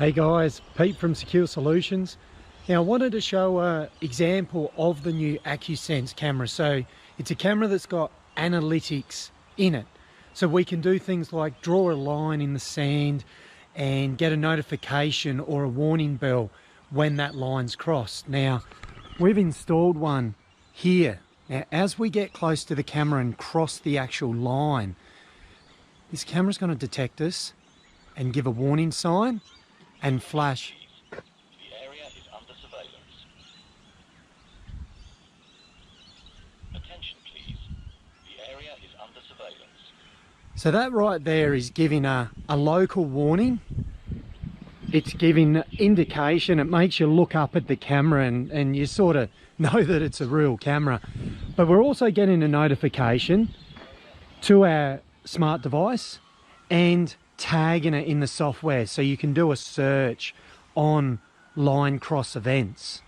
Hey guys, Pete from Secure Solutions. Now I wanted to show an example of the new Acusense camera. So it's a camera that's got analytics in it. So we can do things like draw a line in the sand and get a notification or a warning bell when that line's crossed. Now we've installed one here. Now as we get close to the camera and cross the actual line, this camera's going to detect us and give a warning sign and flash. The area is under surveillance. Attention please. The area is under surveillance. So that right there is giving a local warning. It's giving indication. It makes you look up at the camera and you sort of know that it's a real camera. But we're also getting a notification to our smart device and tagging it in the software, so you can do a search on line cross events.